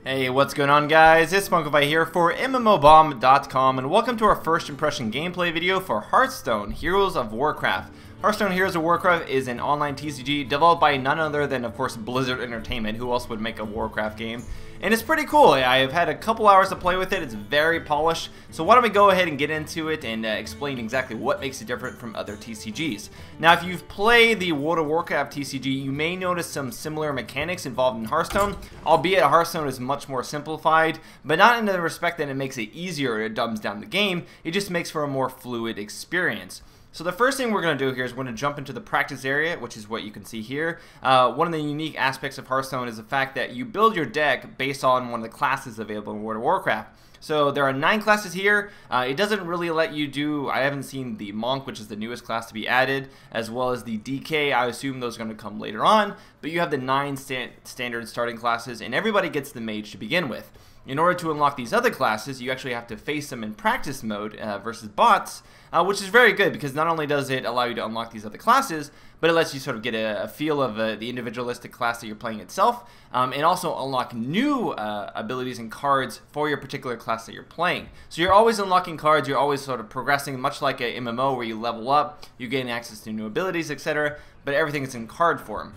Hey, what's going on, guys? It's Punkify here for MMOBomb.com, and welcome to our first impression gameplay video for Hearthstone, Heroes of Warcraft. Hearthstone Heroes of Warcraft is an online TCG developed by none other than, of course, Blizzard Entertainment. Who else would make a Warcraft game? And it's pretty cool. I've had a couple hours to play with it. It's very polished. So why don't we go ahead and get into it and explain exactly what makes it different from other TCGs. Now, if you've played the World of Warcraft TCG, you may notice some similar mechanics involved in Hearthstone, albeit Hearthstone is much more simplified, but not in the respect that it makes it easier or it dumbs down the game. It just makes for a more fluid experience. So the first thing we're going to do here is we're going to jump into the practice area, which is what you can see here. One of the unique aspects of Hearthstone is the fact that you build your deck based on one of the classes available in World of Warcraft. So there are 9 classes here. It doesn't really let you do, I haven't seen the Monk, which is the newest class to be added, as well as the DK. I assume those are going to come later on, but you have the 9 standard starting classes, and everybody gets the Mage to begin with. In order to unlock these other classes, you actually have to face them in practice mode versus bots, which is very good because not only does it allow you to unlock these other classes, but it lets you sort of get a feel of the individualistic class that you're playing itself, and also unlock new abilities and cards for your particular class that you're playing. So you're always unlocking cards, you're always sort of progressing, much like a MMO where you level up, you gain access to new abilities, etc., but everything is in card form.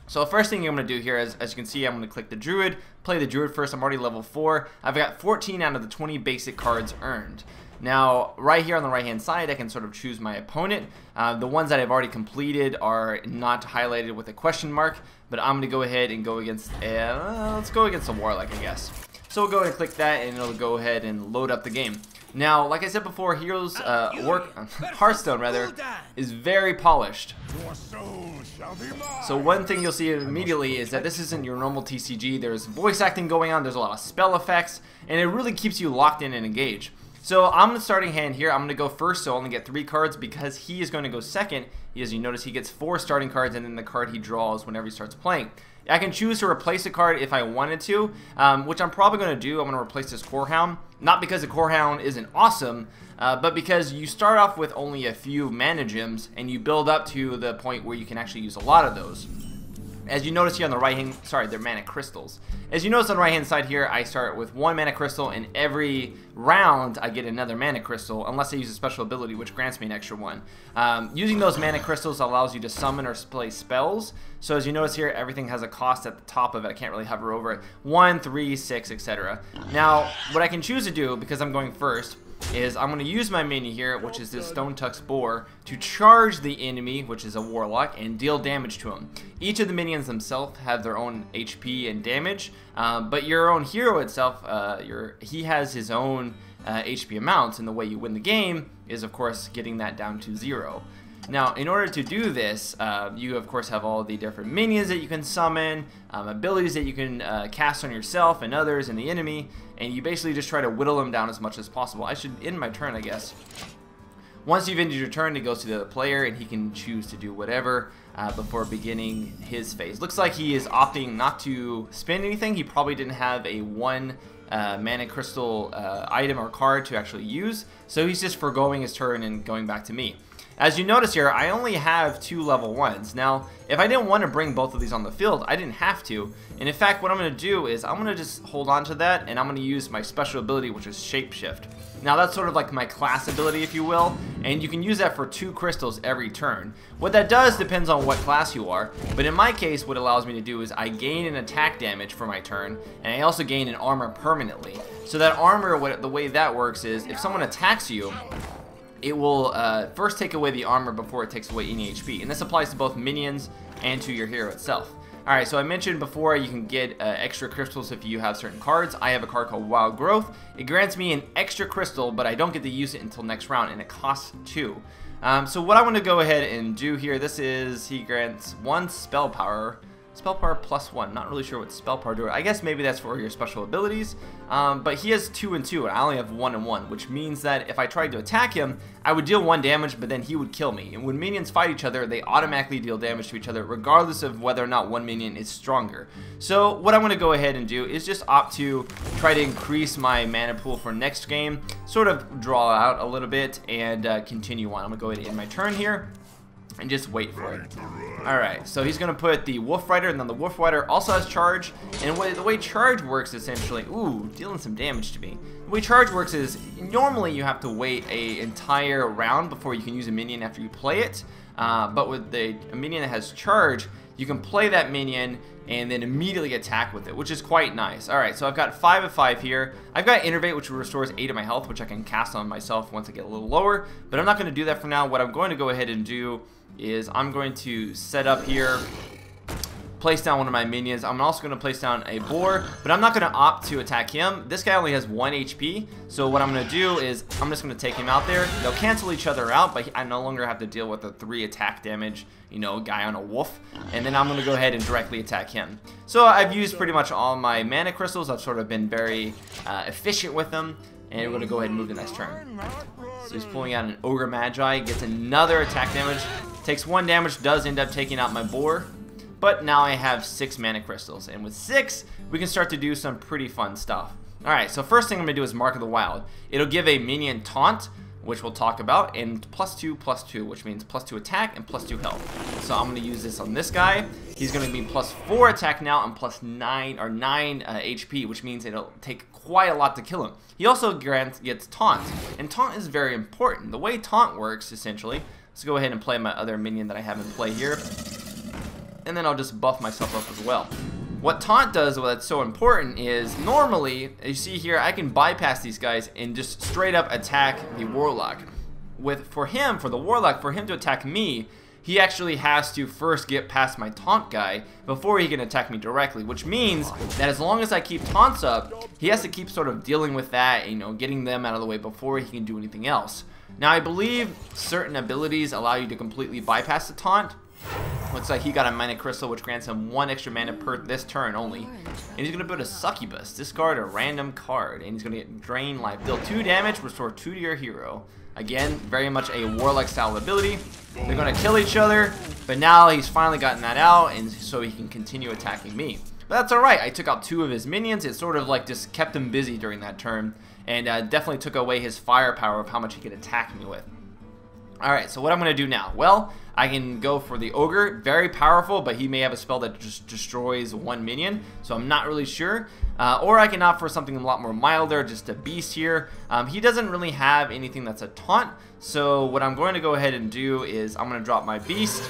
So the first thing I'm going to do here is, as you can see, I'm going to click the Druid, play the Druid first. I'm already level 4. I've got 14 out of the 20 basic cards earned. Now, right here on the right-hand side, I can sort of choose my opponent. The ones that I've already completed are not highlighted with a question mark, but I'm going to go ahead and go against, let's go against a Warlock, I guess. So we'll go ahead and click that, and it'll go ahead and load up the game. Now, like I said before, Hearthstone rather, is very polished. So one thing you'll see immediately is that this isn't your normal TCG. There's voice acting going on, there's a lot of spell effects, and it really keeps you locked in and engaged. So I'm in the starting hand here. I'm going to go first, so I only get 3 cards because he is going to go second. As you notice, he gets 4 starting cards, and then the card he draws whenever he starts playing. I can choose to replace a card if I wanted to, which I'm probably going to do. I'm going to replace this Corehound, not because the Corehound isn't awesome, but because you start off with only a few mana gems, and you build up to the point where you can actually use a lot of those. As you notice here on the right hand, sorry, they're mana crystals. As you notice on the right hand side here, I start with 1 mana crystal, and every round I get another mana crystal, unless I use a special ability which grants me an extra 1. Using those mana crystals allows you to summon or play spells. So as you notice here, everything has a cost at the top of it. I can't really hover over it. 1, 3, 6, etc. Now, what I can choose to do, because I'm going first, is I'm going to use my minion here, which is this Stone Tuck's Boar, to charge the enemy, which is a Warlock, and deal damage to him. Each of the minions themselves have their own HP and damage, but your own hero itself, he has his own HP amounts, and the way you win the game is, of course, getting that down to 0. Now, in order to do this, you of course have all the different minions that you can summon, abilities that you can cast on yourself and others and the enemy, and you basically just try to whittle them down as much as possible. I should end my turn, I guess. Once you've ended your turn, it goes to the other player, and he can choose to do whatever before beginning his phase. Looks like he is opting not to spend anything. He probably didn't have a 1 mana crystal item or card to actually use, so he's just foregoing his turn and going back to me. As you notice here, I only have 2 level 1s. Now, if I didn't want to bring both of these on the field, I didn't have to. And in fact, what I'm going to do is I'm going to just hold on to that, and I'm going to use my special ability, which is Shapeshift. Now, that's sort of like my class ability, if you will, and you can use that for 2 crystals every turn. What that does depends on what class you are, but in my case, what it allows me to do is I gain an attack damage for my turn, and I also gain an armor permanently. So that armor, the way that works is if someone attacks you, it will first take away the armor before it takes away any HP. And this applies to both minions and to your hero itself. Alright, so I mentioned before you can get extra crystals if you have certain cards. I have a card called Wild Growth. It grants me an extra crystal, but I don't get to use it until next round, and it costs 2. So what I want to go ahead and do here, this is, he grants 1 spell power. Spell power plus 1. Not really sure what spell power do. I guess maybe that's for your special abilities. But he has 2 and 2, and I only have 1 and 1, which means that if I tried to attack him, I would deal 1 damage, but then he would kill me. And when minions fight each other, they automatically deal damage to each other, regardless of whether or not one minion is stronger. So what I'm going to go ahead and do is just opt to try to increase my mana pool for next game, sort of draw out a little bit, and continue on. I'm going to go ahead and end my turn here. and just wait for it. Alright, so he's going to put the Wolf Rider, and then the Wolf Rider also has charge. And the way charge works essentially, ooh, dealing some damage to me. The way charge works is, normally you have to wait an entire round before you can use a minion after you play it. But with a minion that has charge, you can play that minion and then immediately attack with it, which is quite nice. Alright, so I've got 5 of 5 here. I've got Innervate, which restores 8 of my health, which I can cast on myself once I get a little lower. But I'm not going to do that for now. What I'm going to go ahead and do is I'm going to set up here, place down one of my minions. I'm also going to place down a boar, but I'm not going to opt to attack him. This guy only has 1 HP, so what I'm going to do is I'm just going to take him out there. They'll cancel each other out, but I no longer have to deal with a 3 attack damage, you know, guy on a wolf. And then I'm going to go ahead and directly attack him. So I've used pretty much all my mana crystals. I've sort of been very efficient with them. And we're going to go ahead and move the next turn. So he's pulling out an Ogre Magi, gets another attack damage, takes 1 damage, does end up taking out my boar. But now I have 6 mana crystals, and with 6, we can start to do some pretty fun stuff. Alright, so first thing I'm going to do is Mark of the Wild. It'll give a minion taunt, which we'll talk about, and +2/+2, which means +2 attack and +2 health. So I'm going to use this on this guy. He's going to be +4 attack now and +9 HP, which means it'll take quite a lot to kill him. He also gets taunt, and taunt is very important. The way taunt works, essentially, let's go ahead and play my other minion that I have in play here, and then I'll just buff myself up as well. What taunt does, what's so important, is normally, as you see here, I can bypass these guys and just straight up attack the Warlock. For the Warlock, for him to attack me, he actually has to first get past my taunt guy before he can attack me directly, which means that as long as I keep taunts up, he has to keep sort of dealing with that, you know, getting them out of the way before he can do anything else. Now, I believe certain abilities allow you to completely bypass the taunt. Looks like he got a mana crystal, which grants him 1 extra mana per this turn only. And he's going to build a Succubus, discard a random card, and he's going to get Drain Life. Deal 2 damage, restore 2 to your hero. Again, very much a Warlock style ability. They're going to kill each other, but now he's finally gotten that out, and so he can continue attacking me. But that's alright, I took out 2 of his minions. It sort of like just kept him busy during that turn, and definitely took away his firepower of how much he could attack me with. Alright, so what I'm going to do now? Well, I can go for the Ogre, very powerful, but he may have a spell that just destroys 1 minion, so I'm not really sure. Or I can opt for something a lot more milder, just a Beast here. He doesn't really have anything that's a taunt, so what I'm going to go ahead and do is I'm going to drop my Beast.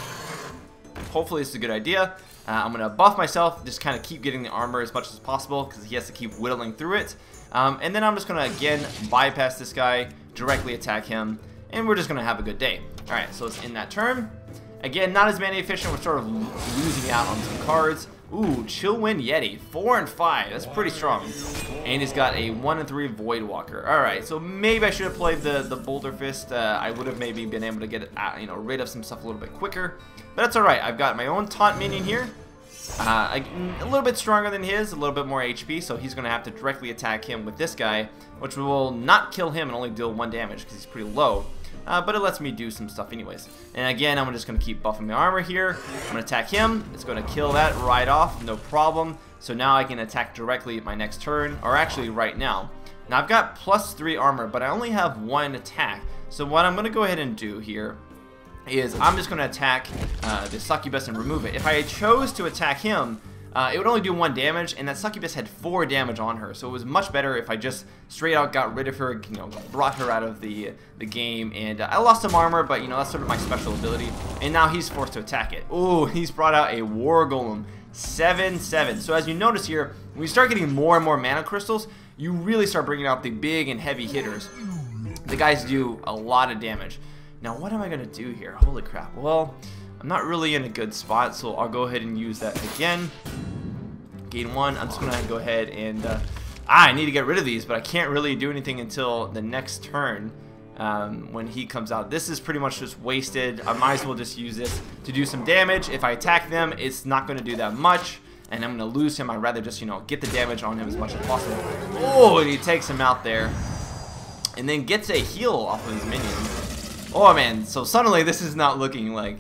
Hopefully this is a good idea. I'm going to buff myself, just kind of keep getting the armor as much as possible, because he has to keep whittling through it. And then I'm just going to, again, bypass this guy, directly attack him, and we're just going to have a good day. Alright, so let's end that turn. Again, not as mana efficient. We're sort of losing out on some cards. Ooh, Chillwind Yeti. 4 and 5. That's pretty strong. And he's got a 1 and 3 Void Walker. Alright, so maybe I should have played the Boulder Fist. I would have maybe been able to get rid of some stuff a little bit quicker. But that's alright. I've got my own taunt minion here. A little bit stronger than his, a little bit more HP, so he's going to have to directly attack him with this guy, which will not kill him and only deal 1 damage because he's pretty low. But it lets me do some stuff anyways. And again, I'm just going to keep buffing my armor here. I'm going to attack him. It's going to kill that right off, no problem. So now I can attack directly at my next turn, or actually right now. Now I've got +3 armor, but I only have 1 attack. So what I'm going to go ahead and do here is I'm just going to attack the Succubus and remove it. If I chose to attack him, it would only do 1 damage, and that Succubus had 4 damage on her, so it was much better if I just straight out got rid of her, brought her out of the game, and I lost some armor, but that's sort of my special ability, and now he's forced to attack it. Ooh, he's brought out a War Golem, 7/7. So as you notice here, when you start getting more and more mana crystals, you really start bringing out the big and heavy hitters. The guys do a lot of damage. Now what am I going to do here? Holy crap. Well, I'm not really in a good spot, so I'll go ahead and use that again. Gain 1. I'm just going to go ahead and... I need to get rid of these, but I can't really do anything until the next turn when he comes out. This is pretty much just wasted. I might as well just use this to do some damage. If I attack them, it's not going to do that much, and I'm going to lose him. I'd rather just, get the damage on him as much as possible. Oh, and he takes him out there. And then gets a heal off of his minion. Oh, man. So suddenly this is not looking like...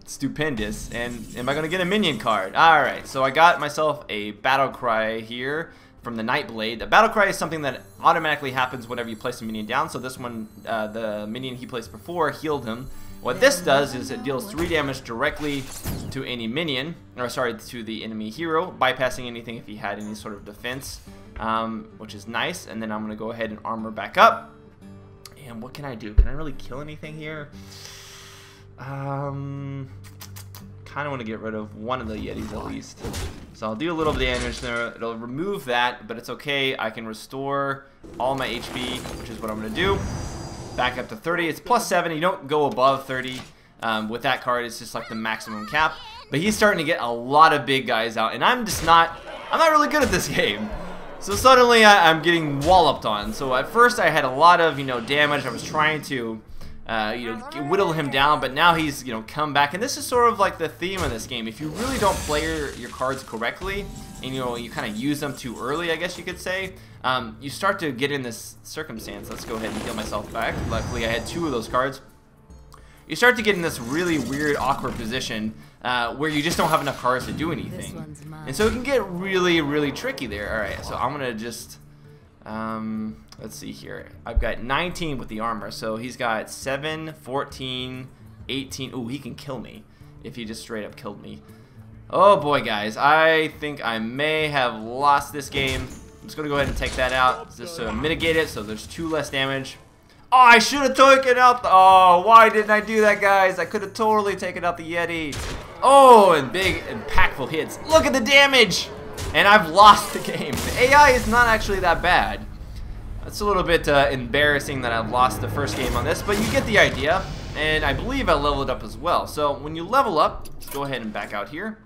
stupendous. And am I going to get a minion card? Alright, so I got myself a Battle Cry here from the Nightblade. A Battle Cry is something that automatically happens whenever you place a minion down. So this one, the minion he placed before healed him. What this does is it deals 3 damage directly to any minion, or sorry, to the enemy hero, bypassing anything if he had any sort of defense, which is nice. And then I'm going to go ahead and armor back up. And what can I do? Can I really kill anything here? Kind of want to get rid of one of the Yetis at least. So I'll do a little bit of damage there. It'll remove that, but it's okay. I can restore all my HP, which is what I'm going to do. Back up to 30. It's +7. You don't go above 30. With that card, it's just like the maximum cap. But he's starting to get a lot of big guys out, and I'm not really good at this game. So suddenly I'm getting walloped on. So at first I had a lot of damage. I was trying to whittle him down, but now he's come back. And this is sort of like the theme of this game. If you really don't play your cards correctly, and you kind of use them too early, I guess you could say, you start to get in this circumstance. Let's go ahead and heal myself back. Luckily I had 2 of those cards. You start to get in this really weird, awkward position where you just don't have enough cards to do anything. And so it can get really, really tricky there. Alright, so I'm going to just, let's see here. I've got 19 with the armor, so he's got 7, 14, 18. Ooh, he can kill me if he just straight up killed me. Oh boy, guys, I think I may have lost this game. I'm just going to go ahead and take that out just to mitigate it, so there's 2 less damage. Oh, I should have taken out the... Oh, why didn't I do that, guys? I could have totally taken out the Yeti. Oh, and big, impactful hits. Look at the damage! And I've lost the game. The AI is not actually that bad. It's a little bit embarrassing that I've lost the first game on this, but you get the idea. And I believe I leveled up as well. So when you level up, let's go ahead and back out here.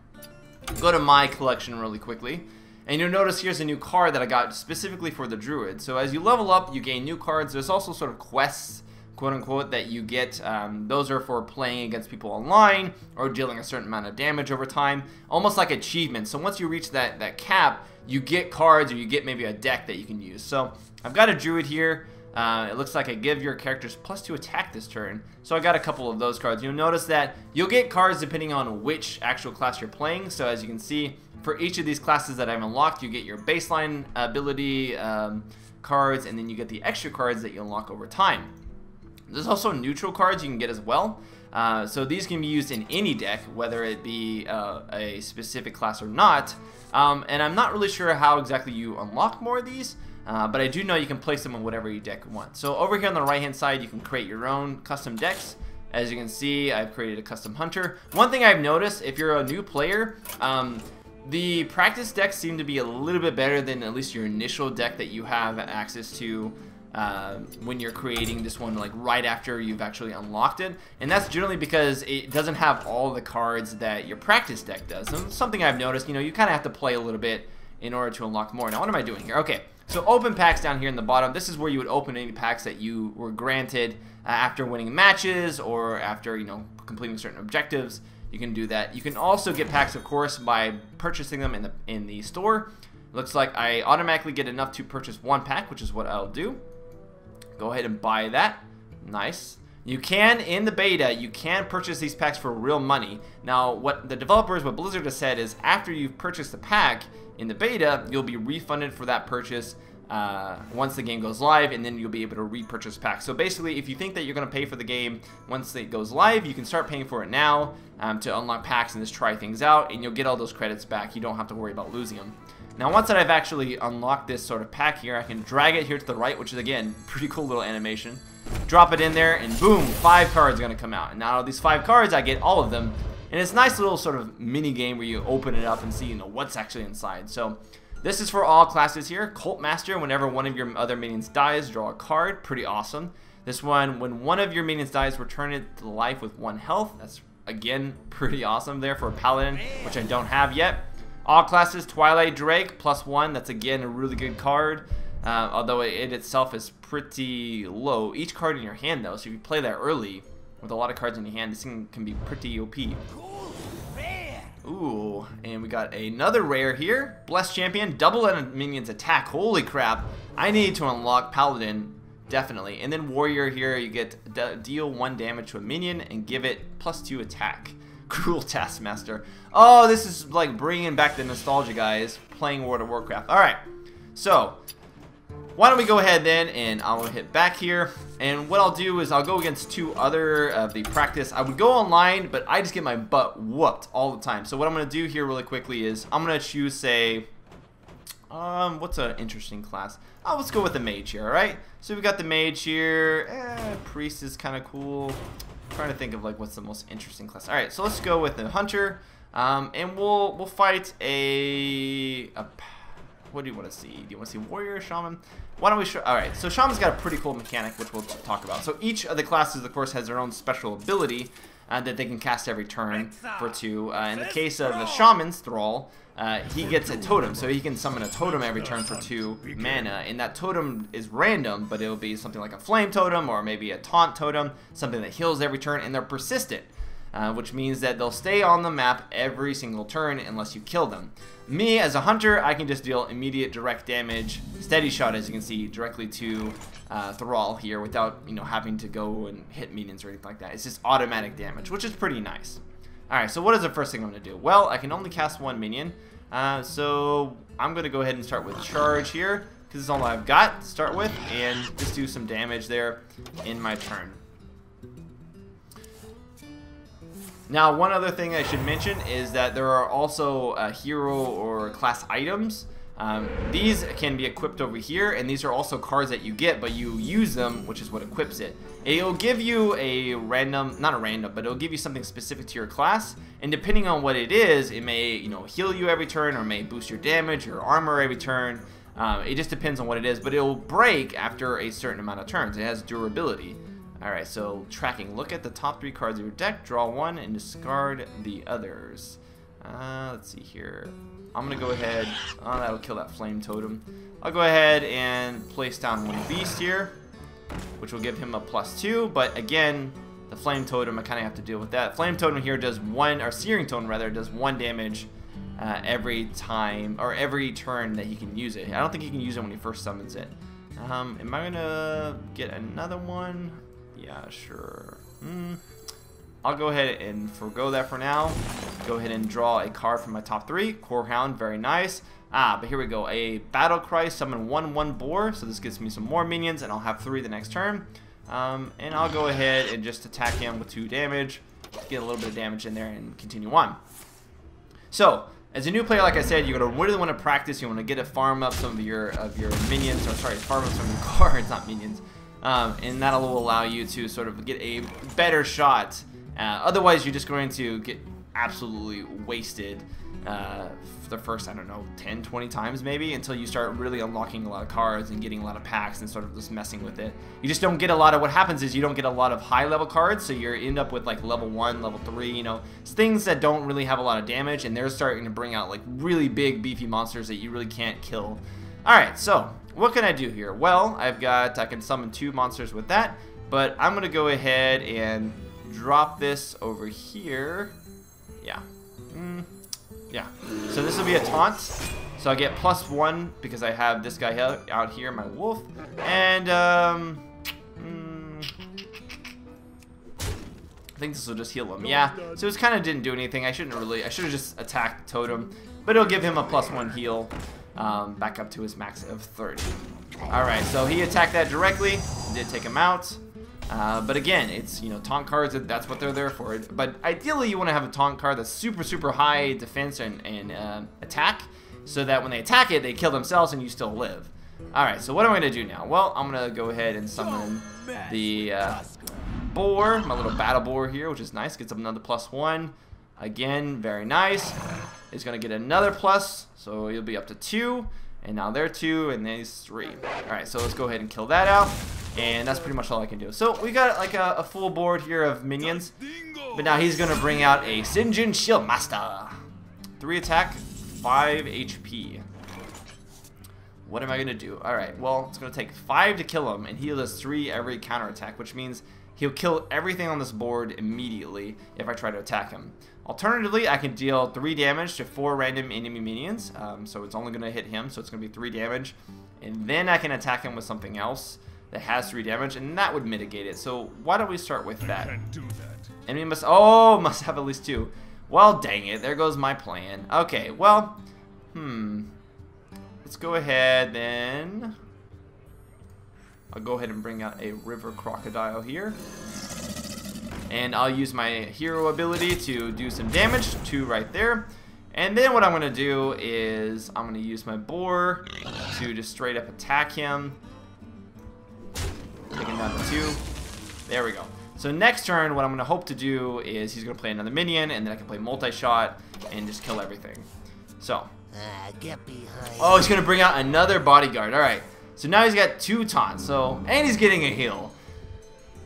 Go to my collection really quickly. And you'll notice here's a new card that I got specifically for the Druid. So as you level up, you gain new cards. There's also sort of quests, quote unquote, that you get. Those are for playing against people online or dealing a certain amount of damage over time. Almost like achievements. So once you reach that cap, you get cards or you get maybe a deck that you can use. So I've got a Druid here. It looks like I give your characters +2 attack this turn. So I got a couple of those cards. You'll notice that you'll get cards depending on which actual class you're playing. So as you can see, for each of these classes that I've unlocked, you get your baseline ability cards, and then you get the extra cards that you unlock over time. There's also neutral cards you can get as well. So these can be used in any deck, whether it be a specific class or not. And I'm not really sure how exactly you unlock more of these. But I do know you can place them in whatever your deck wants. So over here on the right hand side, you can create your own custom decks. As you can see, I've created a custom hunter. One thing I've noticed, if you're a new player, the practice decks seem to be a little bit better than at least your initial deck that you have access to when you're creating this one, like right after you've actually unlocked it. And that's generally because it doesn't have all the cards that your practice deck does. And something I've noticed, you kind of have to play a little bit in order to unlock more. Now, what am I doing here? Okay, so open packs down here in the bottom. This is where you would open any packs that you were granted after winning matches or after, completing certain objectives. You can do that. You can also get packs, of course, by purchasing them in the store. Looks like I automatically get enough to purchase 1 pack, which is what I'll do. Go ahead and buy that. Nice. You can, in the beta, you can purchase these packs for real money. Now, what Blizzard has said is after you've purchased the pack in the beta, you'll be refunded for that purchase once the game goes live, and then you'll be able to repurchase packs. So basically, if you think that you're going to pay for the game once it goes live, you can start paying for it now to unlock packs and just try things out, and you'll get all those credits back. You don't have to worry about losing them. Now, once that I've actually unlocked this sort of pack here, I can drag it here to the right, which is, again, pretty cool little animation. Drop it in there, and boom, 5 cards are going to come out. And now out of these 5 cards, I get all of them. And it's a nice little sort of mini game where you open it up and see, what's actually inside. So this is for all classes here. Cult Master, whenever one of your other minions dies, draw a card. Pretty awesome. This one, when one of your minions dies, return it to life with 1 health. That's, again, pretty awesome there for a Paladin, which I don't have yet. All classes, Twilight Drake, +1. That's, again, a really good card. Although it itself is pretty low. Each card in your hand, though, so if you play that early with a lot of cards in your hand, this thing can be pretty OP. Ooh, and we got another rare here. Blessed Champion, double a minion's attack. Holy crap. I need to unlock Paladin, definitely. And then Warrior here, you get deal 1 damage to a minion and give it +2 attack. Cruel Taskmaster. Oh, this is like bringing back the nostalgia, guys, playing World of Warcraft. Alright, so why don't we go ahead then, and I'll hit back here, and what I'll do is I'll go against 2 other of the practice. I would go online, but I just get my butt whooped all the time. So what I'm going to do here really quickly is I'm going to choose, say, what's an interesting class? Oh, let's go with the Mage here, alright? So we got the Mage here. Priest is kind of cool. I'm trying to think of like what's the most interesting class. Alright, so let's go with the Hunter. And we'll fight a what do you want to see? Do you want to see Warrior or Shaman? Why don't we show... Alright, so Shaman's got a pretty cool mechanic, which we'll talk about. So each of the classes, of course, has their own special ability that they can cast every turn for 2. In the case of the Shaman's Thrall, he gets a totem, so he can summon a totem every turn for 2 mana, and that totem is random, but it'll be something like a flame totem or maybe a taunt totem, something that heals every turn, and they're persistent, which means that they'll stay on the map every single turn unless you kill them. Me, as a hunter, I can just deal immediate direct damage, steady shot, as you can see, directly to Thrall here without, you know, having to go and hit minions or anything like that. It's just automatic damage, which is pretty nice. Alright, so what is the first thing I'm going to do? Well, I can only cast 1 minion, so I'm going to go ahead and start with Charge here, because it's all I've got to start with, and just do some damage there in my turn. Now, one other thing I should mention is that there are also hero or class items. These can be equipped over here, and these are also cards that you get, but you use them, which is what equips it. It'll give you a random, not a random, but it'll give you something specific to your class, and depending on what it is, it may, you know, heal you every turn, or may boost your damage, your armor every turn. It just depends on what it is, but it'll break after a certain amount of turns. It has durability. Alright, so tracking. Look at the top 3 cards of your deck, draw 1, and discard the others. Let's see here. I'm going to go ahead. Oh, that'll kill that flame totem. I'll go ahead and place down 1 beast here, which will give him a +2. But again, the flame totem, I kind of have to deal with that. Flame totem here does 1, or searing totem rather, does 1 damage every time, or every turn that he can use it. I don't think he can use it when he first summons it. Am I going to get another one? Yeah, sure. I'll go ahead and forgo that for now. Go ahead and draw a card from my top 3. Core Hound, very nice. But here we go. A Battle Cry, summon 1/1 boar. So this gives me some more minions, and I'll have 3 the next turn. And I'll go ahead and just attack him with 2 damage. Get a little bit of damage in there and continue on. So, as a new player, like I said, you're going to really want to practice. You want to get a farm up some of your minions. Or sorry, farm up some of your cards, not minions. And that'll allow you to sort of get a better shot. Otherwise, you're just going to get absolutely wasted the first, I don't know, 10, 20 times maybe, until you start really unlocking a lot of cards and getting a lot of packs and sort of just messing with it. You just don't get a lot of, what happens is you don't get a lot of high level cards, so you end up with like level 1, level 3, you know, things that don't really have a lot of damage, and they're starting to bring out like really big beefy monsters that you really can't kill. Alright, so what can I do here? Well, I can summon 2 monsters with that, but I'm going to go ahead and drop this over here. Yeah. Yeah. So this will be a taunt. So I get +1 because I have this guy out here, my wolf. And, I think this will just heal him. Yeah. So it kind of didn't do anything. I should have just attacked Totem. But it'll give him a +1 heal. Back up to his max of 30. Alright, so he attacked that directly. Did take him out. But again, it's, you know, taunt cards, that's what they're there for. But ideally, you want to have a taunt card that's super high defense and attack, so that when they attack it, they kill themselves and you still live. Alright, so what am I going to do now? Well, I'm going to go ahead and summon the boar, my little battle boar here, which is nice. Gets another +1. Again, very nice. He's going to get another plus, so he'll be up to 2. And now they're 2, and there's 3. Alright, so let's go ahead and kill that out. And that's pretty much all I can do. So we got like a full board here of minions. But now he's going to bring out a Sinjin Shieldmaster. 3 attack, 5 HP. What am I going to do? Alright, well, it's going to take 5 to kill him, and he does 3 every counterattack, which means he'll kill everything on this board immediately if I try to attack him. Alternatively, I can deal 3 damage to 4 random enemy minions, so it's only going to hit him, so it's going to be 3 damage. And then I can attack him with something else that has 3 damage, and that would mitigate it. So why don't we start with that? Enemy must have at least 2. Well, dang it, there goes my plan. Okay, well, let's go ahead then. I'll go ahead and bring out a river crocodile here. And I'll use my hero ability to do some damage, 2 right there. And then what I'm going to do is I'm going to use my boar to just straight up attack him. Take him down to 2. There we go. So next turn, what I'm going to hope to do is he's going to play another minion, and then I can play multi-shot and just kill everything. So. Get behind. Oh, he's going to bring out another bodyguard. All right. So now he's got 2 taunts. So, and he's getting a heal.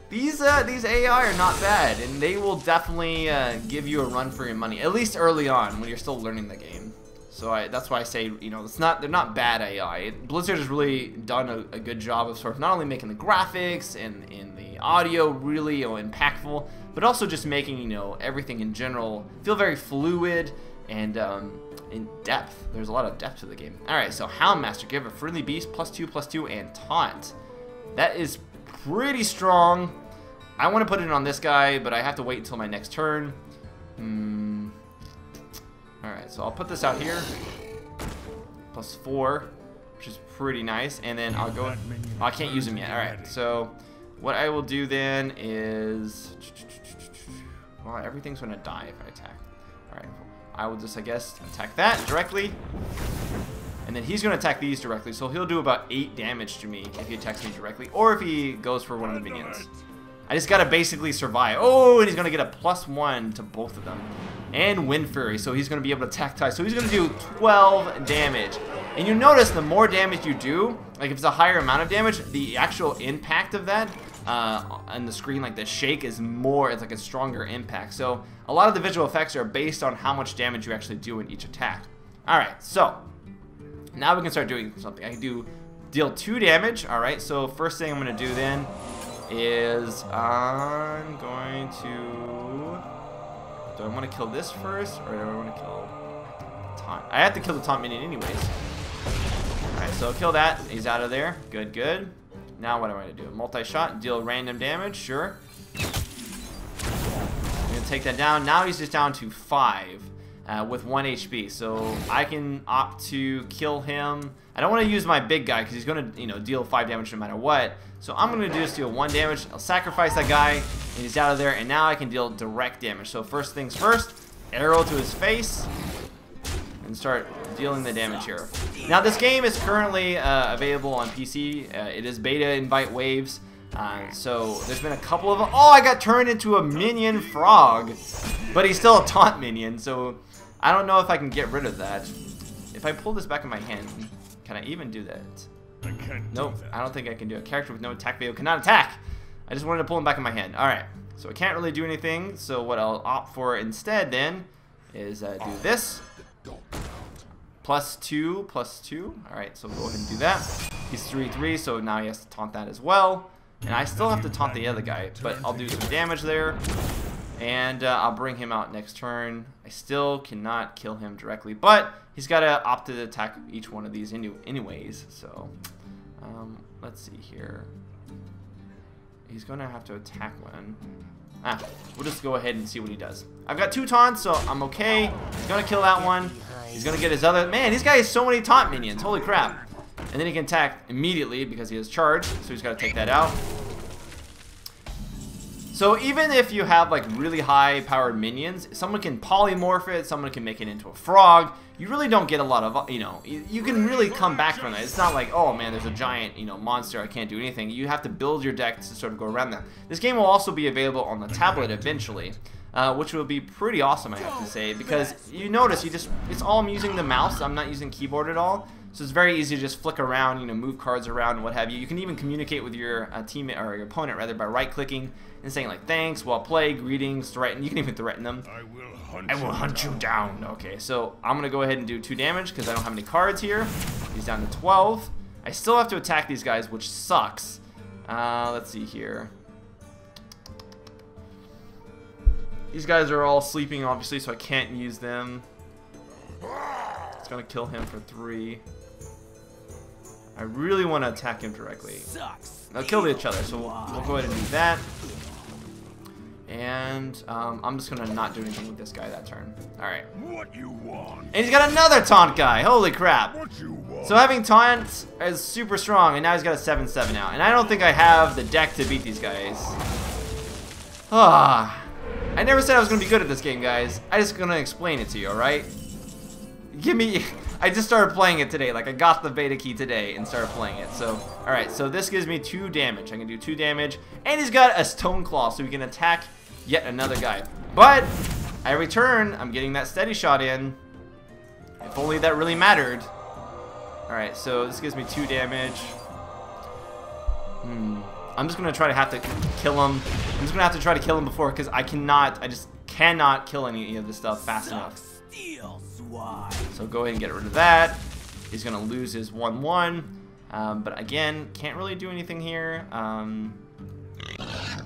These AI are not bad, and they will definitely give you a run for your money, at least early on when you're still learning the game. So that's why I say, you know, they're not bad AI. Blizzard has really done a good job of sort of not only making the graphics and the audio really, you know, impactful, but also just making, you know, everything in general feel very fluid and in depth. There's a lot of depth to the game. All right, so Houndmaster, give a friendly beast +2/+2 and taunt. That is pretty strong. I want to put it on this guy, but I have to wait until my next turn. Alright, so I'll put this out here. +4, which is pretty nice. And then I'll go... Oh, I can't use him yet. Alright, so what I will do then is... Well, everything's going to die if I attack. Alright, I will just, I guess, attack that directly. And then he's going to attack these directly, so he'll do about 8 damage to me if he attacks me directly, or if he goes for one of the minions. I just got to basically survive. Oh, and he's going to get a +1 to both of them. And Wind Fury, so he's going to be able to attack twice. So he's going to do 12 damage. And you notice the more damage you do, like if it's a higher amount of damage, the actual impact of that on the screen, like the shake, is more, it's like a stronger impact. So a lot of the visual effects are based on how much damage you actually do in each attack. Alright, so now we can start doing something. I can deal 2 damage. Alright, so first thing I'm going to do then is I'm going to... Do I want to kill this first, or do I want to kill the taunt? I have to kill the taunt minion anyways. Alright, so kill that. He's out of there. Good, good. Now what am I going to do? Multi-shot, deal random damage, sure. I'm going to take that down. Now he's just down to 5 with 1 HP. So I can opt to kill him. I don't want to use my big guy because he's going to, you know, deal 5 damage no matter what. So I'm going to do is deal 1 damage. I'll sacrifice that guy, and he's out of there. And now I can deal direct damage. So first things first, arrow to his face, and start dealing the damage here. Now this game is currently available on PC. It is beta invite waves. So there's been a couple of them. Oh, I got turned into a minion frog, but he's still a taunt minion. So I don't know if I can get rid of that. If I pull this back in my hand, can I even do that? Nope, I don't think I can do it. Character with no attack value cannot attack. I just wanted to pull him back in my hand. Alright, so I can't really do anything. So what I'll opt for instead then is do this. +2/+2. Alright, so we'll go ahead and do that. He's 3/3, so now he has to taunt that as well. And I still have to taunt the other guy, but I'll do some damage there. And I'll bring him out next turn. I still cannot kill him directly, but he's got to opt to attack each one of these anyways. So let's see here. He's going to have to attack one. We'll just go ahead and see what he does. I've got 2 taunts, so I'm okay. He's going to kill that one. He's going to get his other... Man, this guy has so many taunt minions. Holy crap. And then he can attack immediately because he has charge, so he's got to take that out. So even if you have like really high powered minions, someone can polymorph it, someone can make it into a frog. You really don't get a lot of, you know, you can really come back from that. It's not like, oh man, there's a giant, you know, monster, I can't do anything. You have to build your deck to sort of go around that. This game will also be available on the tablet eventually, which will be pretty awesome, I have to say, because you notice it's all I'm using the mouse. I'm not using keyboard at all. So it's very easy to just flick around, you know, move cards around and what have you. You can even communicate with your teammate, or your opponent rather, by right-clicking and saying like, thanks, well played, greetings, threaten. You can even threaten them. I will hunt you down. Okay, so I'm going to go ahead and do 2 damage because I don't have any cards here. He's down to 12. I still have to attack these guys, which sucks. Let's see here. These guys are all sleeping, obviously, so I can't use them. It's going to kill him for 3. I really want to attack him directly. They'll kill each other, so we'll go ahead and do that. And I'm just gonna not do anything with this guy that turn. All right. What you want? And he's got another taunt guy. Holy crap! What you want? So having taunt is super strong, and now he's got a 7/7 now. And I don't think I have the deck to beat these guys. Ah, I never said I was gonna be good at this game, guys. I just gonna explain it to you, alright? Give me... I just started playing it today. Like, I got the beta key today and started playing it. So, alright, so this gives me 2 damage. I can do 2 damage. And he's got a Stone Claw, so we can attack yet another guy. But, every turn, I'm getting that steady shot in. If only that really mattered. Alright, so this gives me 2 damage. I'm just gonna try to have to kill him. I'm just gonna have to try to kill him before, because I just cannot kill any of this stuff fast enough. So go ahead and get rid of that. He's gonna lose his 1/1. But again, can't really do anything here.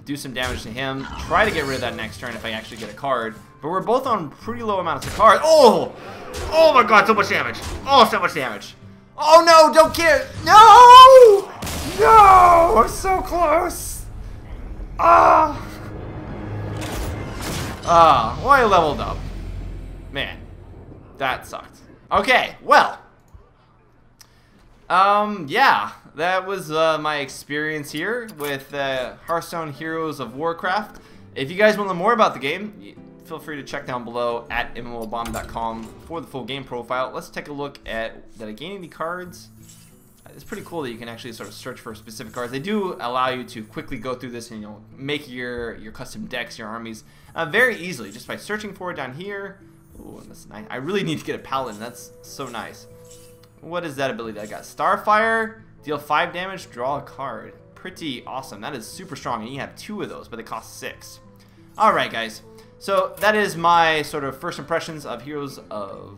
Do some damage to him. Try to get rid of that next turn if I actually get a card. But we're both on pretty low amounts of cards. Oh! Oh my god, so much damage. Oh, so much damage. Oh no, don't get it. No! No! I'm so close. Ah! Ah, well, I leveled up. Man, that sucked. Okay, well. Yeah, that was my experience here with Hearthstone Heroes of Warcraft. If you guys want to know more about the game, feel free to check down below at MMOBomb.com for the full game profile. Let's take a look at, did I gain any cards? It's pretty cool that you can actually sort of search for specific cards. They do allow you to quickly go through this and, you know, make your custom decks, your armies, very easily just by searching for it down here. Ooh, that's nice. I really need to get a paladin. That's so nice. What is that ability that I got? Starfire, deal 5 damage, draw a card. Pretty awesome. That is super strong, and you have 2 of those, but they cost 6. Alright, guys. So that is my sort of first impressions of Heroes of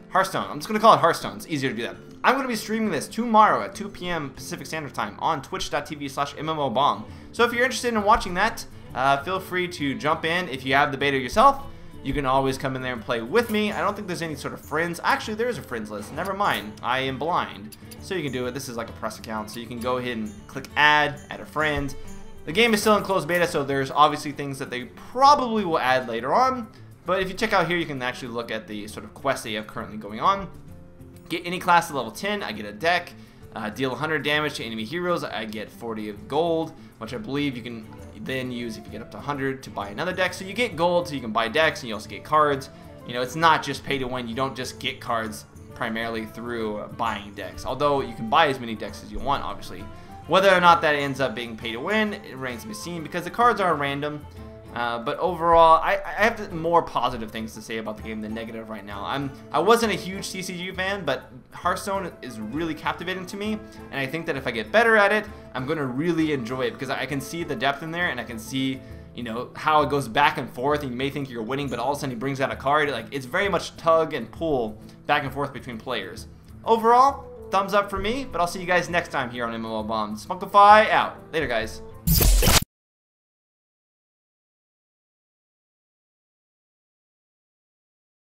Hearthstone. I'm just going to call it Hearthstone. It's easier to do that. I'm going to be streaming this tomorrow at 2 p.m. Pacific Standard Time on twitch.tv/MMOBomb. So if you're interested in watching that, feel free to jump in. If you have the beta yourself, you can always come in there and play with me. I don't think there's any sort of friends. Actually, there is a friends list. Never mind. I am blind. So you can do it. This is like a press account. So you can go ahead and click add a friend. The game is still in closed beta, so there's obviously things that they probably will add later on. But if you check out here, you can actually look at the sort of quests that you have currently going on. Get any class to level 10, I get a deck. Deal 100 damage to enemy heroes, I get 40 of gold, which I believe you can then use if you get up to 100 to buy another deck. So you get gold, so you can buy decks, and you also get cards. You know, it's not just pay to win. You don't just get cards primarily through buying decks. Although you can buy as many decks as you want, obviously. Whether or not that ends up being pay to win, it remains to be seen because the cards are random. But overall, I have more positive things to say about the game than negative right now. I wasn't a huge TCG fan, but Hearthstone is really captivating to me, and I think that if I get better at it, I'm going to really enjoy it because I can see the depth in there, and I can see, you know, how it goes back and forth, and you may think you're winning, but all of a sudden he brings out a card. Like, it's very much tug and pull back and forth between players. Overall, thumbs up for me, but I'll see you guys next time here on MMOBomb. Spunkify out. Later, guys.